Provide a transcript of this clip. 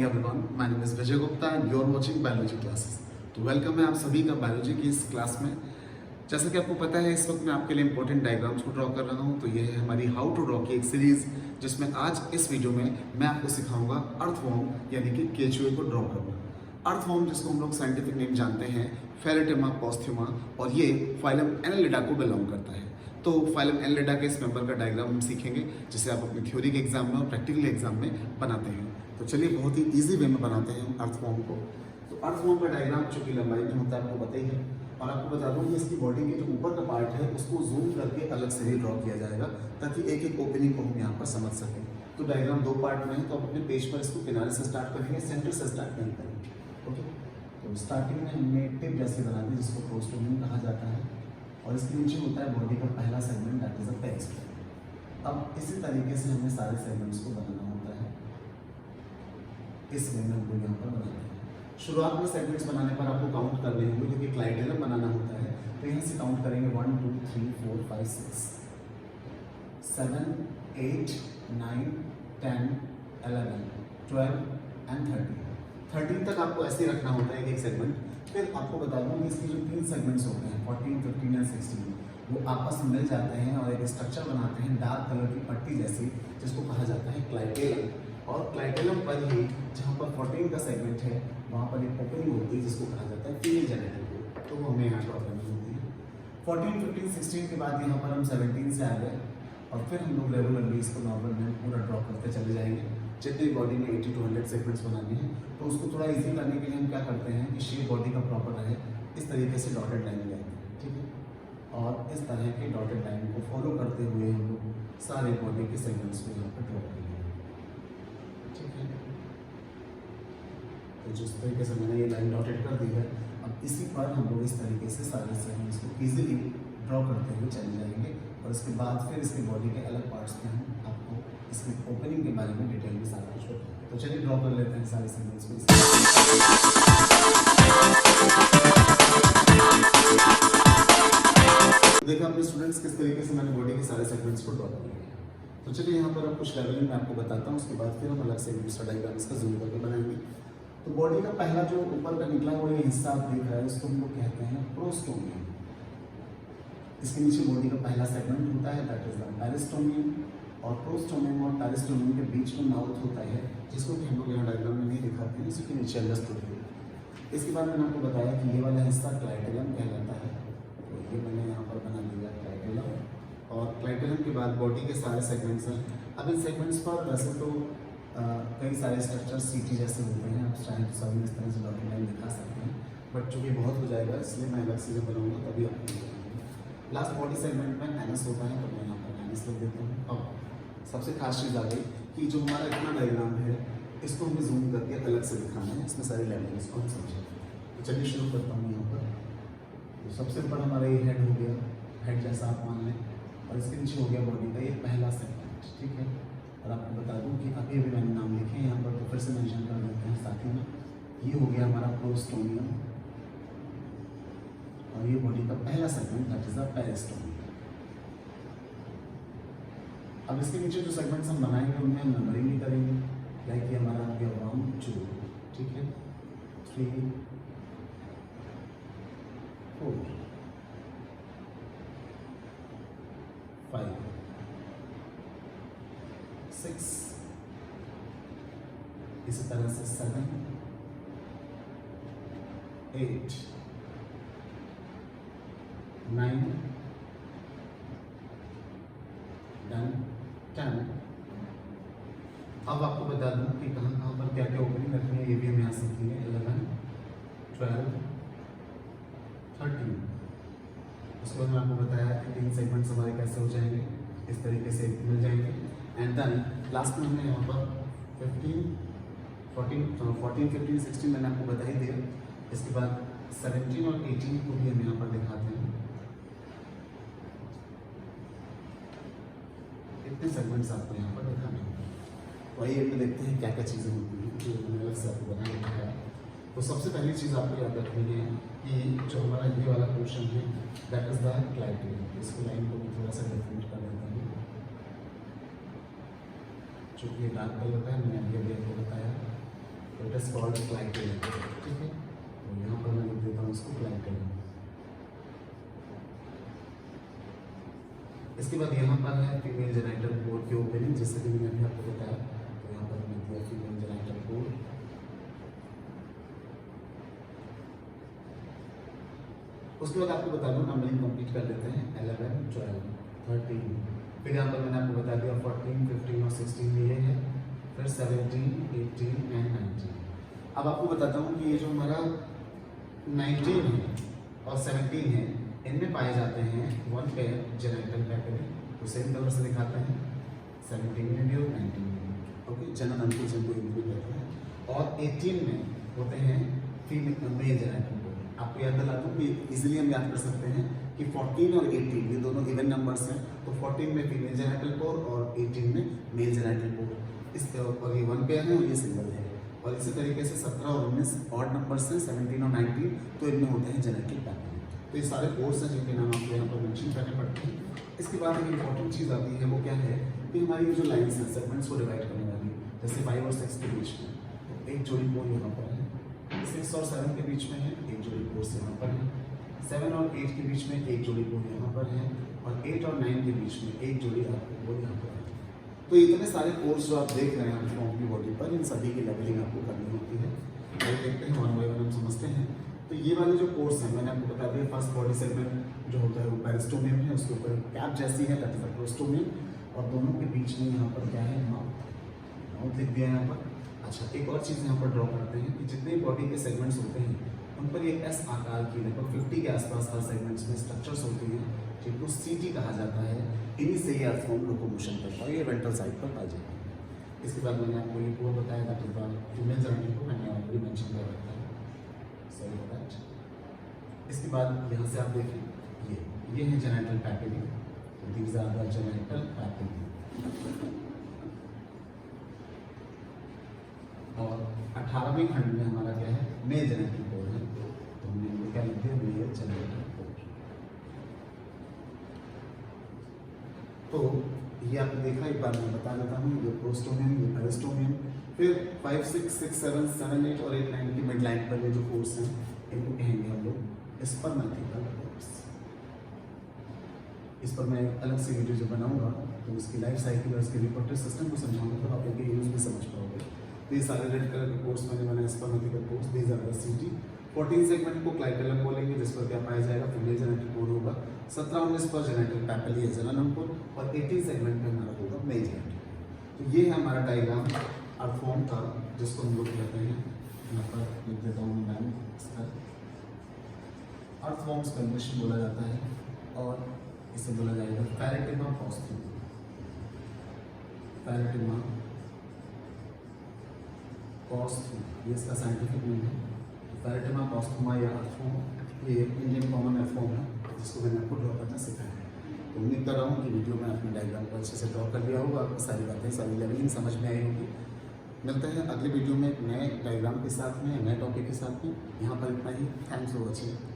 Morning everyone, my name is Vijay Gupta and you are watching biology classes. तो welcome है आप सभी का बायोलॉजी की इस क्लास में। जैसा कि आपको पता है, इस वक्त मैं आपके लिए इंपॉर्टेंट डायग्राम्स को ड्रॉ कर रहा हूं। तो ये है हमारी हाउ टू ड्रॉ की एक सीरीज, जिसमें आज इस वीडियो में मैं आपको सिखाऊंगा अर्थवॉर्म यानी कि केचुए को ड्रॉ करना। अर्थवॉर्म, जिसको हम लोग साइंटिफिक नेम जानते हैं फेरेटिमा पोस्ट्यूमा, और ये फाइलम एनालिडा को बिलोंग करता है। तो फाइलम एनालिडा के इस मेंबर का डायग्राम हम सीखेंगे, जिसे आप अपनी थ्योरी के एग्जाम में और प्रैक्टिकल एग्जाम में बनाते हैं। तो चलिए बहुत ही ईजी वे में बनाते हैं अर्थवॉर्म को। तो अर्थवॉर्म का डायग्राम चूंकि लंबाई में होता है, आपको पता ही है। और आपको बता दूं कि इसकी बॉडी के जो ऊपर का पार्ट है उसको जूम करके अलग से ही ड्रॉ किया जाएगा, ताकि एक एक ओपनिंग को हम यहाँ पर समझ सकें। तो डायग्राम दो पार्ट में है, तो आप अपने पेज पर इसको किनारे से स्टार्ट करेंगे, सेंटर से स्टार्ट नहीं करेंगे। ओके, तो स्टार्टिंग में हमने टिप जैसे बना दी, जिसको प्रोस्टोमियम कहा जाता है, और इसके नीचे होता है बॉडी का पहला segment, that is a peristomium. अब इसी तरीके से हमें सारे सेगमेंट्स को बनाना होता है। इस वे में हम लोग यहाँ पर बनाते हैं। शुरुआत में सेगमेंट्स बनाने पर आपको काउंट करने होंगे, क्योंकि क्लाइटेलम बनाना होता है। तो यहाँ से काउंट करेंगे 1 2 3 4 5 6 7 8 9 10 11 12 एंड 13 तक आपको ऐसे ही रखना होता है एक सेगमेंट। फिर आपको बता दूँ कि इसके जो 3 सेगमेंट्स होते हैं 14 15 एंड 16, वो आपस में मिल जाते हैं और एक स्ट्रक्चर बनाते हैं डार्क कलर की पट्टी जैसी, जिसको कहा जाता है क्लाइटेलम। और क्लाइटेलम पर ही जहाँ पर 14 का सेगमेंट है, वहाँ पर एक ओपनिंग होती है, जिसको कहा जाता है फीमेल जेनिटल। तो वो हमें यहाँ ड्रॉ करनी होती है। 14 15 16 के बाद यहाँ पर हम 17 से आ गए, और फिर हम लोग रेगुलरली इसको नॉर्मल में पूरा ड्रॉ करते चले जाएंगे। जितनी बॉडी में 80 to 100 सेगमेंट्स बनाने हैं, तो उसको थोड़ा इजी करने के लिए हम क्या करते हैं कि शेप बॉडी का प्रॉपर रहे, इस तरीके से डॉटेड लाइन ले आते हैं। ठीक है, और इस तरह के डॉटेड लाइन को फॉलो करते हुए हम लोग सारे बॉडी के सेगमेंट्स को यहाँ पर ड्रॉ करेंगे। ठीक है, तो जिस तरीके से मैंने ये लाइन डॉटेड कर दी है, अब इसी पर हम लोग इस तरीके से सारे सेगमेंट्स को ईजिली ड्रॉ करते हुए चले जाएंगे। और इसके बाद फिर इसके बॉडी के अलग पार्ट्स में हम आपको इसकी ओपनिंग के बारे में डिटेल में सारा कुछ बताएंगे। तो चलिए ड्रॉ कर लेते हैं सारे सेगमेंट्स को। देखा अपने स्टूडेंट्स किस तरीके से मैंने बॉडी के सारे सेगमेंट्स को ड्रॉ कर लिया। तो चलिए यहाँ पर अब कुछ लेवलिंग मैं आपको बताता हूँ, उसके बाद फिर हम अलग से दूसरा डायग्राम इसका जूम करके बनाएंगे। तो बॉडी का पहला जो ऊपर का निकला हुआ ये हिस्सा आप देख रहे हैं, इसको हम लोग कहते हैं प्रोस्टोमियम। इसके नीचे बॉडी का पहला सेगमेंट होता है, दैट इज द पेरिस्टोमियम। और प्रोस्टोमियम और पेरिस्टोमियम के बीच में माउथ होता है, जिसको कि हम लोग यहाँ डायग्राम में नहीं दिखाते हैं, इसी के नीचे अंडरस्टूड है। इसके बाद मैंने आपको बताया कि ये वाला हिस्सा क्लाइटेलम कहलाता है। तो ये मैंने यहाँ पर बना दिया क्लाइटेलम, और क्लाइटेलम के बाद बॉडी के सारे सेगमेंट्स हैं। अब इन सेगमेंट्स पर वैसे तो कई सारे स्ट्रक्चर्स सीटी जैसे होते हैं, आप चाहें तो सभी इस तरह से डॉटेड लाइन दिखा सकते हैं, बट चूँकि बहुत हो जाएगा इसलिए मैं अलग से जब बनाऊँगा तभी आपको लास्ट बॉडी सेगमेंट में एनस होता है, तो मैं यहाँ पर एनस लिख देता हूँ। अब सबसे खास चीज़ आ गई कि जो हमारा इतना डायग्राम है, इसको हमें जूम करके अलग से दिखाना है, इसमें सारी लैंग्वेज को हम समझें। तो चलिए शुरू करता हूँ यहाँ पर। तो सबसे ऊपर हमारा ये हेड हो गया, हेड जैसा आप मान लें, और इसके नीचे हो गया बॉडी का ये पहला सेगमेंट। ठीक है, और आपको बता दूँ कि अभी अभी मैंने नाम लिखे हैं यहाँ पर, तो फिर से मेंशन कर देते हैं साथ ही में। ये हो गया हमारा प्रोस्टोमियम, और ये बॉडी का पहला segment, that is the peristomium. अब इसके नीचे जो सेगमेंट्स हम बनाएंगे उनमें हम नंबरिंग भी करेंगे, लाइक ये हमारा हो गया 1 2, ठीक है, 3 4 5 6, इसी तरह से 7 8 9 10। अब आपको बता दूं कि कहाँ कहाँ पर क्या क्या ओपनिंग रखनी है, ये भी हमें आ सकती है। 11 12 13। उसके बाद मैं आपको बताया कि 3 सेगमेंट्स हमारे कैसे हो जाएंगे, इस तरीके से मिल जाएंगे। एंड देन लास्ट में हमने यहाँ पर 14 15 16 मैंने आपको बता ही दिया। इसके बाद 17 और 18 को भी हम यहाँ पर दिखाते हैं। इतने सेगमेंट्स आपको यहाँ पर दिखाने होंगे। वही एक देखते हैं क्या क्या चीज़ें होती हैं जो मैंने अलग से आपको बना रखा है। तो सबसे पहली चीज़ आपको याद रखनी है कि जो हमारा ये वाला पोर्शन है, दैट इज द क्लाइटेलम। इसको लाइन को थोड़ा सा डिफरेंट कर देता हूँ, चूँकि ये डार्क कलर होता है, मैंने अभी अभी आपको बताया। तो इट इज कॉल्ड क्लाइटेरियन, ठीक है। तो यहाँ पर मैं लिख देता हूँ इसको क्लाइटेरियन। इसके बाद यहाँ पर है फीमेल जेनिटल पोर की ओपनिंग, जैसे कि मैंने अभी आपको बताया। तो यहाँ पर लिख दिया फीमेल जेनिटल पोर। उसके बाद आपको बता दूँ, नंबरिंग कंप्लीट कर लेते हैं 11, 12, 13। फिर यहाँ पर मैंने आपको बता दिया 14, 15 और 16 ये है, फिर 17, 18 एंड 19। अब आपको बताता हूँ कि ये जो हमारा 19 है और 17 है, इनमें पाए जाते हैं 1 पेयर जेनिटल पैपिली, तो सेम कलर से दिखाते हैं 17 में भी और 19 में भी, ओके। जनन अंकुर जिनको हिंदी में कहते हैं। और 18 में होते हैं फीमेल मेल जेनिटल पोर। आपको याद दिला दूँ कि इजीली हम याद कर सकते हैं कि 14 और 18 ये दोनों इवन नंबर्स हैं, तो 14 में फीमेल जेनिटल पोर और 18 में मेल जेनिटल पोर। इस और ये 1 पेयर है और ये सिंगल है। और इसी तरीके से 17 और 19 ऑड नंबर्स हैं, 17 और 19, तो इनमें होते हैं जेनेटिक पैटर्न। तो ये सारे कोर्स हैं जिनके नाम आपको यहाँ पर मेंशन करने पड़ते हैं। इसके बाद एक इंपॉर्टेंट चीज़ आती है, वो क्या है कि हमारी ये जो लाइन्स हैं सेगमेंट्स को डिवाइड करने वाली, जैसे 5 और 6 के बीच में तो एक जोड़ी पोर यहाँ पर है, 6 और 7 के बीच में है एक जोड़ी पोर्स यहाँ पर है, 7 और 8 के बीच में एक जोड़ी पोर यहाँ पर है, और 8 और 9 के बीच में एक जोड़ी आपको पोर यहाँ पर है। तो इतने सारे कोर्स जो आप देख रहे हैं फॉर्म की बॉडी पर, इन सभी की लेवलिंग आपको करनी होती है। आइए देखते हैं, वन बाय वन हम समझते हैं। तो ये वाले जो कोर्स हैं मैंने आपको बता दिया, फर्स्ट बॉडी सेगमेंट जो होता है वो पेरिस्टोमियम है, उसके ऊपर कैप जैसी है दैट इज द प्रोस्टोमियम, और दोनों के बीच में यहाँ पर क्या है, माउथ लिख दिया यहाँ पर। अच्छा, एक और चीज़ यहाँ पर ड्रॉ करते हैं कि जितने बॉडी के सेगमेंट्स होते हैं उन पर एक एस आकार की लगभग 50 के आसपास हर सेगमेंट्स में स्ट्रक्चर्स होती हैं, जिनको सीटी कहा जाता है। इन्हीं से ही अर्थफॉर्म लोकोमोशन करता है, ये वेंट्रल साइड पर पाई जाती है। इसके बाद मैंने आपको ये वो बताया था कि फीमेल जेनिटल को मैंने ऑलरेडी मेंशन कर रखा है, सॉरी फॉर दैट। इसके बाद यहाँ से आप देखें ये है genital papillae, these are the genital papillae. और 18वें खंड में हमारा क्या है, मेल जेनिटल पोर है, तो हमने क्या लिखते हैं, मेल जेनिटल पोर। तो ये आपने देखा, एक बार मैं बता देता हूँ, ये प्रोस्टोमियम, ये पेरिस्टोमियम, फिर 5, 6, 6, 7, 7, 8 और 8, 9 की मिड लाइन पर ये जो कोर्स हैं इनको कहेंगे हम लोग स्पर्मेटिकल कोर्स। इस पर मैं अलग से वीडियो जो बनाऊंगा तो उसकी लाइफ साइकिल और इसके रिप्रोडक्टिव सिस्टम को समझाऊंगा, तो आप इनके यूज भी समझ पाओगे। तो ये सारे रेड कलर के कोर्स मैंने बनाया स्पर्मेटिकल कोर्स, दीज आर द सीटी। 14 सेगमेंट को क्लाइटेरियम बोलेंगे, जिस पर क्या पाया जाएगा, फीमेल जेनिटल पोर होगा। 17, 19 पर जेनिटल पैपिली है, जनन अंकुर, और 18 सेगमेंट में हमारा होगा मेल जेनिटल। तो ये है हमारा डायग्राम अर्थफॉर्म का, जिसको हम लोग कहते हैं, यहाँ पर लिख देता हूँ मैं इसका, अर्थफॉर्म्स का इंग्लिश बोला जाता है, और इसे बोला जाएगा पैरेटिमा पॉस्ट्रूम। पैरेटिमा पॉस्ट्रूम ये इसका साइंटिफिक नेम है। पैरेटिमा पॉस्ट्रूमा या अर्थफॉर्म, ये इंडियन कॉमन अर्थफॉर्म है, जिसको मैंने आपको ड्रॉ करना सिखाया है। तो उम्मीद कर रहा हूँ कि वीडियो में आपने डायग्राम को अच्छे से ड्रॉ कर लिया होगा, आपको सारी बातें, सारी लेवलिंग समझ में आई होगी। मिलते हैं अगले वीडियो में एक नए डायग्राम के साथ में, नए टॉपिक के साथ में। यहाँ पर इतना ही। Thanks for watching.